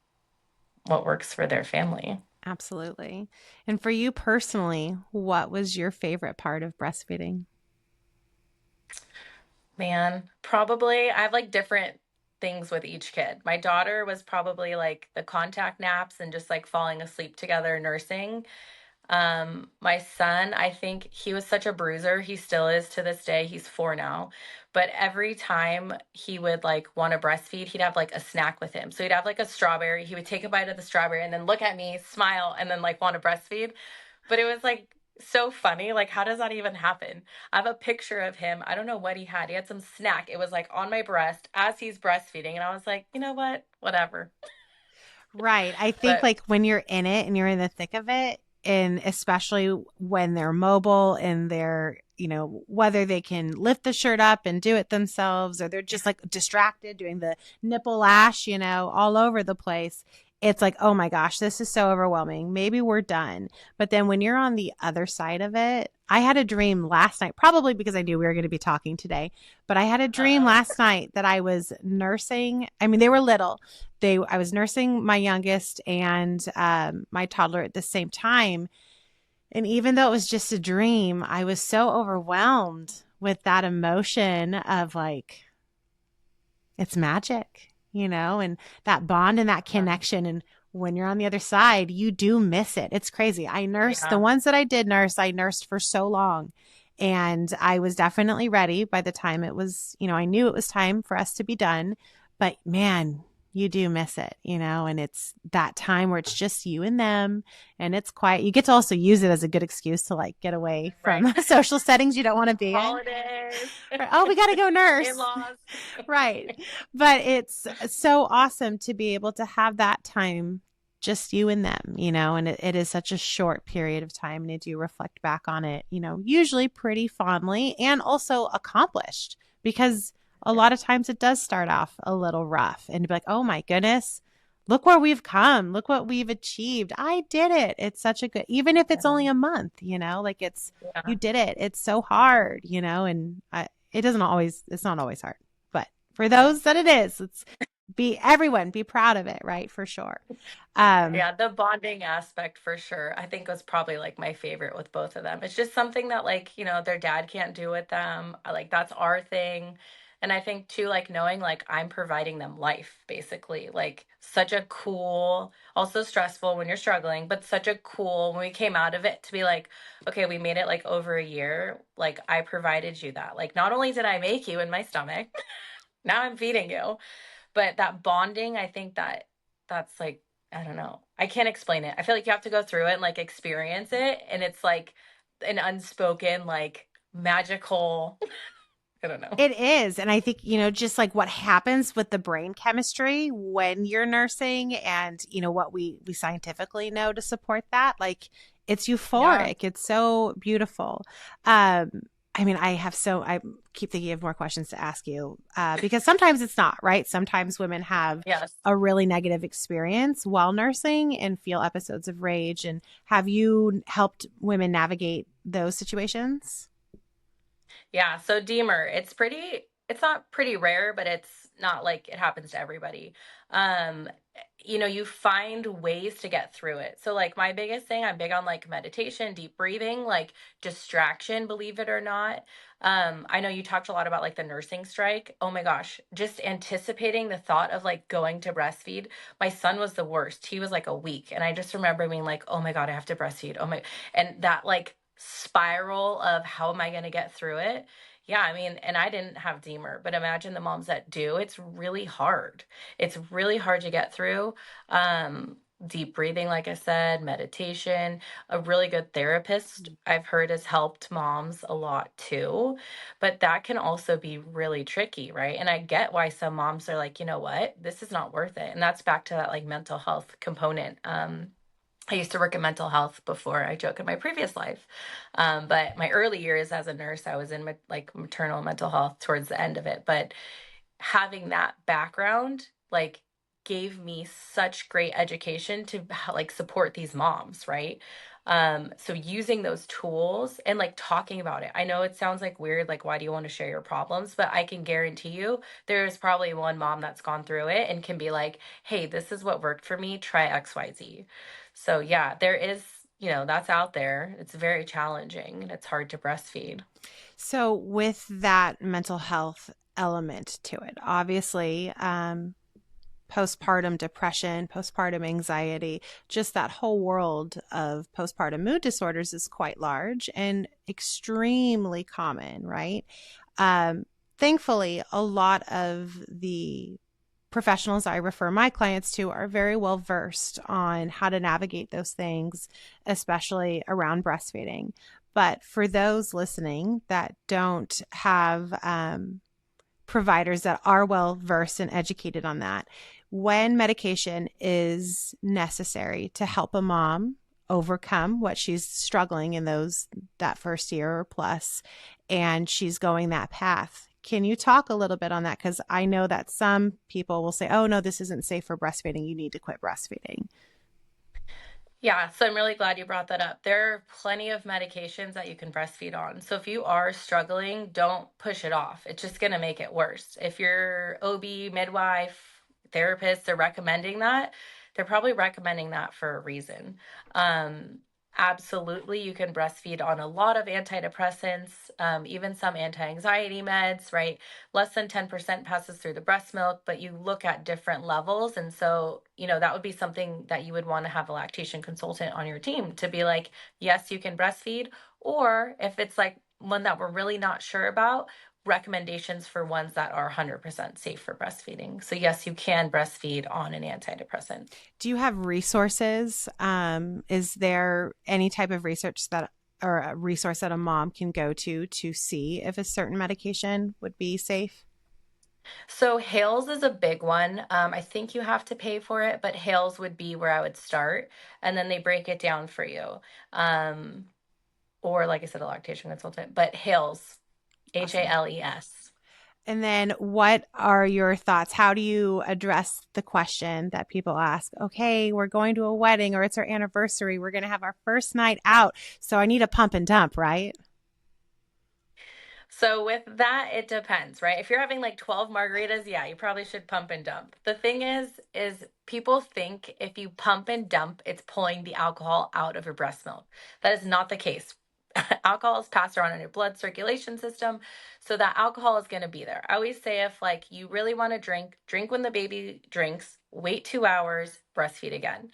what works for their family. Absolutely. And for you personally, what was your favorite part of breastfeeding? Man, probably I have like different. things with each kid. My daughter was probably like the contact naps and just like falling asleep together nursing. My son, I think he was such a bruiser. He still is to this day. He's 4 now. But every time he would like want to breastfeed, he'd have like a snack with him. So he'd have like a strawberry. He would take a bite of the strawberry and then look at me, smile, and then like want to breastfeed. But it was like so funny. Like, how does that even happen? I have a picture of him. I don't know what he had. He had some snack. It was like on my breast as he's breastfeeding. And I was like, you know what? Whatever. Right. I think But like when you're in it and you're in the thick of it, and especially when they're mobile and they're, whether they can lift the shirt up and do it themselves or they're just like distracted doing the nipple lash, all over the place. It's like, oh my gosh, this is so overwhelming. Maybe we're done. But then when you're on the other side of it, I had a dream last night, probably because I knew we were going to be talking today, but I had a dream uh, last night that I was nursing. I mean, they were little. I was nursing my youngest and my toddler at the same time. And even though it was just a dream, I was so overwhelmed with that emotion of like, it's magic, and that bond and that connection. And when you're on the other side, you do miss it. It's crazy. I nursed the yeah. ones that I did nurse, I nursed for so long. And I was definitely ready by the time it was, I knew it was time for us to be done. But man, you do miss it, and it's that time where it's just you and them and it's quiet. You get to also use it as a good excuse to like get away Right. from social settings you don't want to be in. Holidays, Right. Oh, we got to go nurse. in-laws. Right. But it's so awesome to be able to have that time, just you and them, and it is such a short period of time. And I do reflect back on it, usually pretty fondly and also accomplished because a Yeah. lot of times it does start off a little rough and be like, oh my goodness, look where we've come. Look what we've achieved. I did it. It's such a good, even if it's only a month, like you Yeah. did it. It's so hard, and it's not always hard. But for Yeah. those that it is, everyone be proud of it, right? For sure. Um, Yeah, the bonding aspect for sure. I think was probably like my favorite with both of them. It's just something that like, their dad can't do with them. Like that's our thing. And I think too, like knowing like I'm providing them life, basically. Like such a cool, also stressful when you're struggling, but such a cool when we came out of it to be like, okay, we made it like over a year. Like I provided you that. Like not only did I make you in my stomach, now I'm feeding you. But that bonding, I think that's like, I don't know. I can't explain it. I feel like you have to go through it and like experience it. And it's like an unspoken, like magical, I don't know. it is. And I think, just like what happens with the brain chemistry when you're nursing and, what we scientifically know to support that, like it's Yeah. euphoric. It's so beautiful. I mean, I keep thinking of more questions to ask you because sometimes it's not, right? Sometimes women have Yes. a really negative experience while nursing and feel episodes of rage. And have you helped women navigate those situations? Yeah, so Deemer, it's not pretty rare, but it's not like it happens to everybody. Um, you find ways to get through it. So like my biggest thing, I'm big on like meditation, deep breathing, like distraction, believe it or not. I know you talked a lot about like the nursing strike. Oh my gosh, just anticipating the thought of like going to breastfeed. My son was the worst. He was like a week, and I just remember being like, "Oh my God, I have to breastfeed." Oh my, and that like spiral of how am I going to get through it? Yeah, I mean, and I didn't have Deemer, but imagine the moms that do. It's really hard. It's really hard to get through. Um, Deep breathing, like I said, meditation, a really good therapist I've heard has helped moms a lot too. But that can also be really tricky, right? And I get why some moms are like, you know what, this is not worth it. And that's back to that like mental health component. I used to work in mental health before I joke in my previous life. But my early years as a nurse, I was in like maternal mental health towards the end of it. But having that background, like, gave me such great education to like support these moms, right? So using those tools and like talking about it. I know it sounds like weird, like, why do you want to share your problems? But I can guarantee you there's probably one mom that's gone through it and can be like, hey, this is what worked for me. Try XYZ. So yeah, there is, that's out there. It's very challenging and it's hard to breastfeed. So, with that mental health element to it. Obviously, postpartum depression, postpartum anxiety, just that whole world of postpartum mood disorders is quite large and extremely common, right? Um, Thankfully, a lot of the professionals I refer my clients to are very well versed on how to navigate those things, especially around breastfeeding. But for those listening that don't have providers that are well versed and educated on that, when medication is necessary to help a mom overcome what she's struggling in that first year or plus, and she's going that path, can you talk a little bit on that? Because I know that some people will say, oh no, this isn't safe for breastfeeding, you need to quit breastfeeding. Yeah, so I'm really glad you brought that up. There are plenty of medications that you can breastfeed on. So if you are struggling, don't push it off. It's just going to make it worse. If your OB, midwife, therapist are recommending that, they're probably recommending that for a reason. Um, Absolutely, you can breastfeed on a lot of antidepressants, even some anti-anxiety meds, right? Less than 10% passes through the breast milk, but you look at different levels. And so, that would be something that you would want to have a lactation consultant on your team to be like, yes, you can breastfeed. Or if it's like one that we're really not sure about, recommendations for ones that are 100% safe for breastfeeding. So, yes, you can breastfeed on an antidepressant. Do you have resources? Is there any type of research that or a resource that a mom can go to see if a certain medication would be safe? So Hales is a big one. I think you have to pay for it, but Hales would be where I would start, and then they break it down for you. Um, or like I said, a lactation consultant, but Hales, Awesome. Hales. And then what are your thoughts? How do you address the question that people ask? Okay, we're going to a wedding or it's our anniversary. We're going to have our first night out. So I need a pump and dump, right? So with that, it depends, right? If you're having like 12 margaritas, yeah, you probably should pump and dump. The thing is people think if you pump and dump, it's pulling the alcohol out of your breast milk. That is not the case. Alcohol is passed around in your blood circulation system, so that alcohol is going to be there. I always say if like you really want to drink when the baby drinks, wait 2 hours, breastfeed again.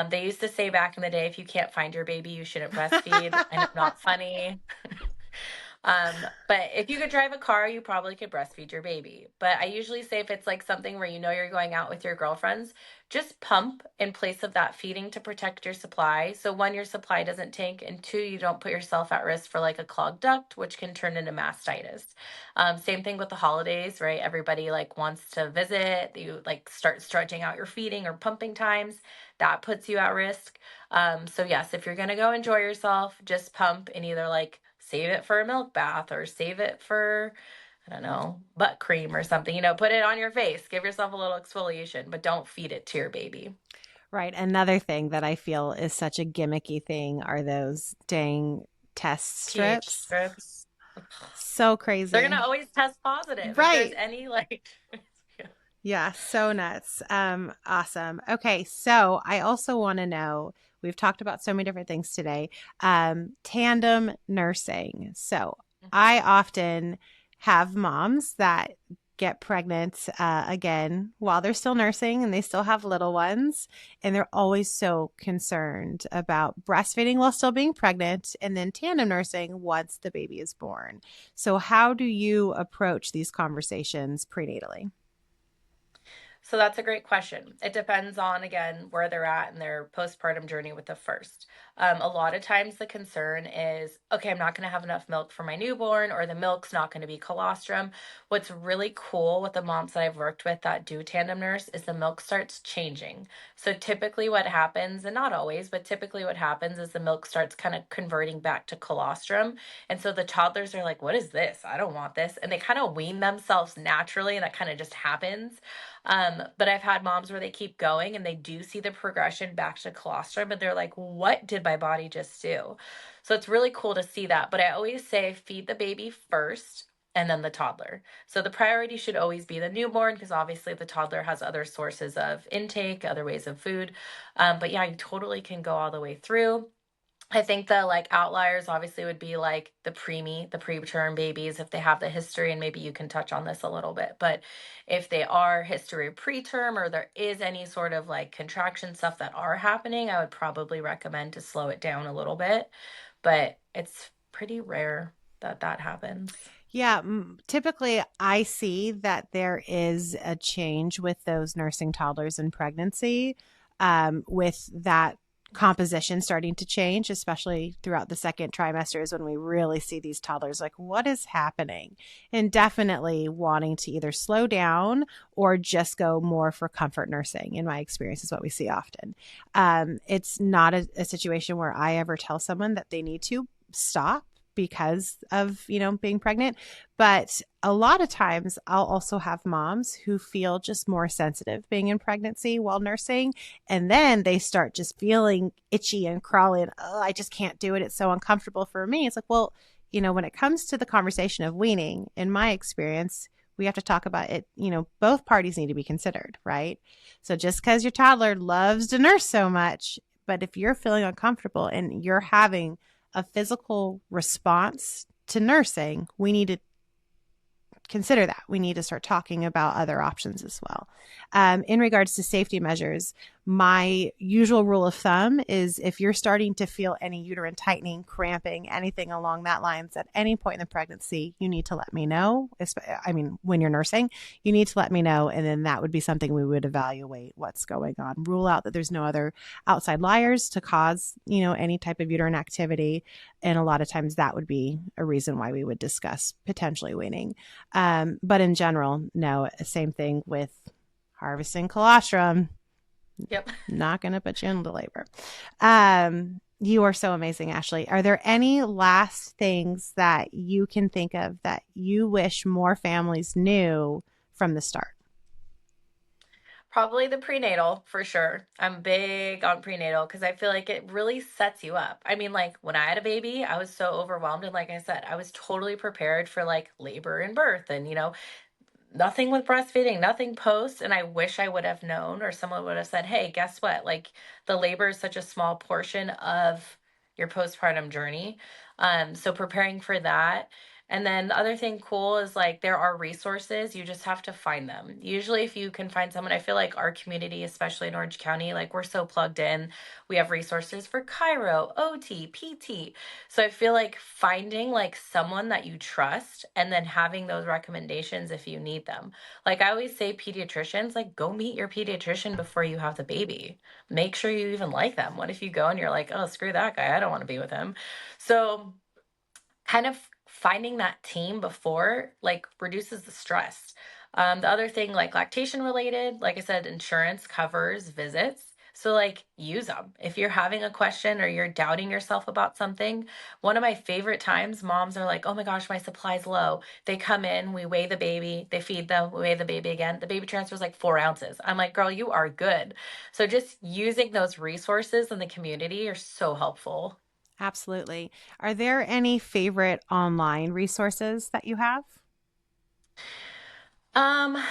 They used to say back in the day, if you can't find your baby, you shouldn't breastfeed. I know, not funny. But if you could drive a car, you probably could breastfeed your baby. But I usually say if it's like something where you know you're going out with your girlfriends, just pump in place of that feeding to protect your supply. So one, your supply doesn't tank, and two, you don't put yourself at risk for like a clogged duct, which can turn into mastitis. Same thing with the holidays, right? Everybody like wants to visit. You like start stretching out your feeding or pumping times. That puts you at risk. So yes, if you're gonna go enjoy yourself, just pump and either like save it for a milk bath or save it for, I don't know, butt cream or something. Put it on your face, give yourself a little exfoliation, but don't feed it to your baby. Right. Another thing that I feel is such a gimmicky thing are those dang test pH strips. strips. So They're gonna crazy. always test positive if there's Right. any like. Yeah, so nuts. Awesome. Okay, so I also want to know, we've talked about so many different things today. Tandem nursing. So I often have moms that get pregnant again while they're still nursing and they still have little ones. And they're always so concerned about breastfeeding while still being pregnant and then tandem nursing once the baby is born. So, how do you approach these conversations prenatally? So that's a great question. It depends on, again, where they're at in their postpartum journey with the first. A lot of times the concern is, okay, I'm not going to have enough milk for my newborn, or the milk's not going to be colostrum. What's really cool with the moms that I've worked with that do tandem nurse is the milk starts changing. So typically what happens, and not always, but typically what happens is the milk starts kind of converting back to colostrum. And so the toddlers are like, what is this? I don't want this. And they kind of wean themselves naturally, and that kind of just happens. But I've had moms where they keep going and they do see the progression back to colostrum, but they're like, what did my body just do? So it's really cool to see that. But I always say feed the baby first and then the toddler. So the priority should always be the newborn because obviously the toddler has other sources of intake, other ways of food. But yeah, you totally can go all the way through. I think the like outliers obviously would be like the preemie, the preterm babies, if they have the history, and maybe you can touch on this a little bit. But if they are history of preterm or there is any sort of like contraction stuff that are happening, I would probably recommend to slow it down a little bit. But it's pretty rare that that happens. Yeah, typically I see that there is a change with those nursing toddlers in pregnancy, with that composition starting to change, especially throughout the second trimester, is when we really see these toddlers like, what is happening? And definitely wanting to either slow down or just go more for comfort nursing, in my experience, is what we see often. It's not a situation where I ever tell someone that they need to stop because of, being pregnant. But a lot of times I'll also have moms who feel just more sensitive being in pregnancy while nursing. And then they start just feeling itchy and crawling. Oh, I just can't do it. It's so uncomfortable for me. It's like, well, when it comes to the conversation of weaning, in my experience, we have to talk about it. Both parties need to be considered, right? So just because your toddler loves to nurse so much, but if you're feeling uncomfortable and you're having a physical response to nursing, we need to consider that. We need to start talking about other options as well. In regards to safety measures, my usual rule of thumb is if you're starting to feel any uterine tightening, cramping, anything along that lines at any point in the pregnancy, you need to let me know. When you're nursing, you need to let me know. And then that would be something we would evaluate what's going on. Rule out that there's no other outside liars to cause, any type of uterine activity. And a lot of times that would be a reason why we would discuss potentially weaning. But in general, no, same thing with harvesting colostrum. Yep. Not going to put you into labor. You are so amazing, Ashley. Are there any last things that you can think of that you wish more families knew from the start? Probably the prenatal for sure. I'm big on prenatal because I feel like it really sets you up. I mean, like when I had a baby, I was so overwhelmed. And like I said, I was totally prepared for like labor and birth and, nothing with breastfeeding, nothing post. And I wish I would have known, or someone would have said, hey, guess what? Like the labor is such a small portion of your postpartum journey. So preparing for that. And then the other thing cool is like there are resources, you just have to find them. Usually, if you can find someone, I feel like our community, especially in Orange County, like we're so plugged in. We have resources for Cairo, OT, PT. So I feel like finding like someone that you trust and then having those recommendations if you need them. Like I always say pediatricians, like go meet your pediatrician before you have the baby. Make sure you even like them. What if you go and you're like, "Oh, screw that guy. I don't want to be with him." So kind of finding that team before like reduces the stress. The other thing, like lactation related, like I said, insurance covers visits. So, like, use them. If you're having a question or you're doubting yourself about something, one of my favorite times, moms are like, oh my gosh, my supply's low. They come in, we weigh the baby, they feed them, we weigh the baby again. The baby transfer is like 4 ounces. I'm like, girl, you are good. So, just using those resources in the community are so helpful. Absolutely. Are there any favorite online resources that you have? Um,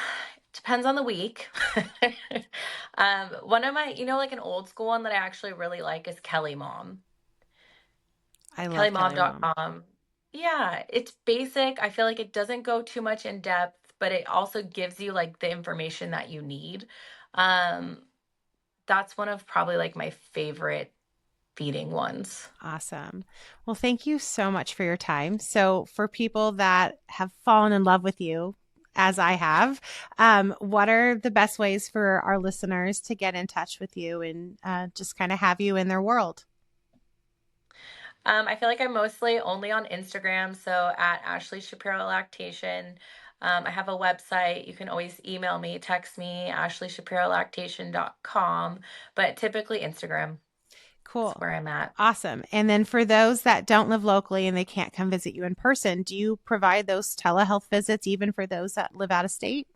depends on the week. One of my, like an old school one that I actually really like is Kelly Mom. I love Kelly Mom. KellyMom.com. Yeah, it's basic. I feel like it doesn't go too much in depth, but it also gives you like the information that you need. Um, that's one of probably like my favorite feeding ones. Awesome. Well, thank you so much for your time. So, for people that have fallen in love with you, as I have, what are the best ways for our listeners to get in touch with you and just kind of have you in their world? I feel like I'm mostly only on Instagram, so at Ashley Shapiro Lactation. I have a website. You can always email me, text me, ashleyshapiroLactation.com, but typically Instagram is Cool. where I'm at. Awesome. And then for those that don't live locally and they can't come visit you in person, do you provide those telehealth visits even for those that live out of state?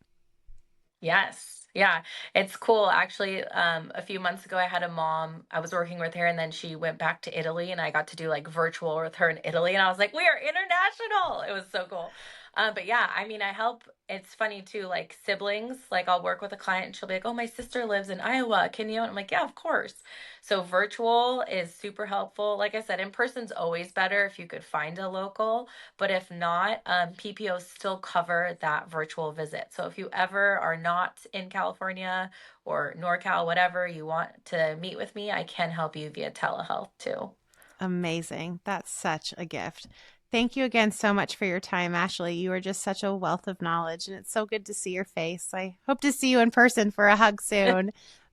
Yes. Yeah. It's cool. Actually, a few months ago, I had a mom, I was working with her, and then she went back to Italy, and I got to do like virtual with her in Italy. And I was like, we are international. It was so cool. But yeah, I mean, I help. It's funny too, like siblings. Like I'll work with a client and she'll be like, "Oh, my sister lives in Iowa. Can you?" And I'm like, "Yeah, of course." So virtual is super helpful. Like I said, in person's always better if you could find a local. But if not, PPOs still cover that virtual visit. So if you ever are not in California or NorCal, whatever, you want to meet with me, I can help you via telehealth too. Amazing. That's such a gift. Thank you again so much for your time, Ashley. You are just such a wealth of knowledge, and it's so good to see your face. I hope to see you in person for a hug soon.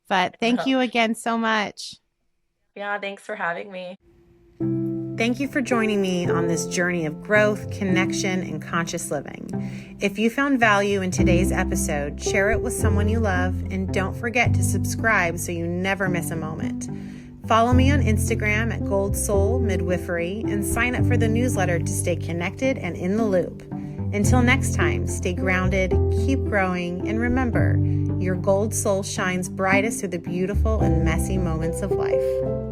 But thank you again so much. Yeah, thanks for having me. Thank you for joining me on this journey of growth, connection, and conscious living. If you found value in today's episode, share it with someone you love, and don't forget to subscribe so you never miss a moment. Follow me on Instagram at Gold Soul Midwifery and sign up for the newsletter to stay connected and in the loop. Until next time, stay grounded, keep growing, and remember, your gold soul shines brightest through the beautiful and messy moments of life.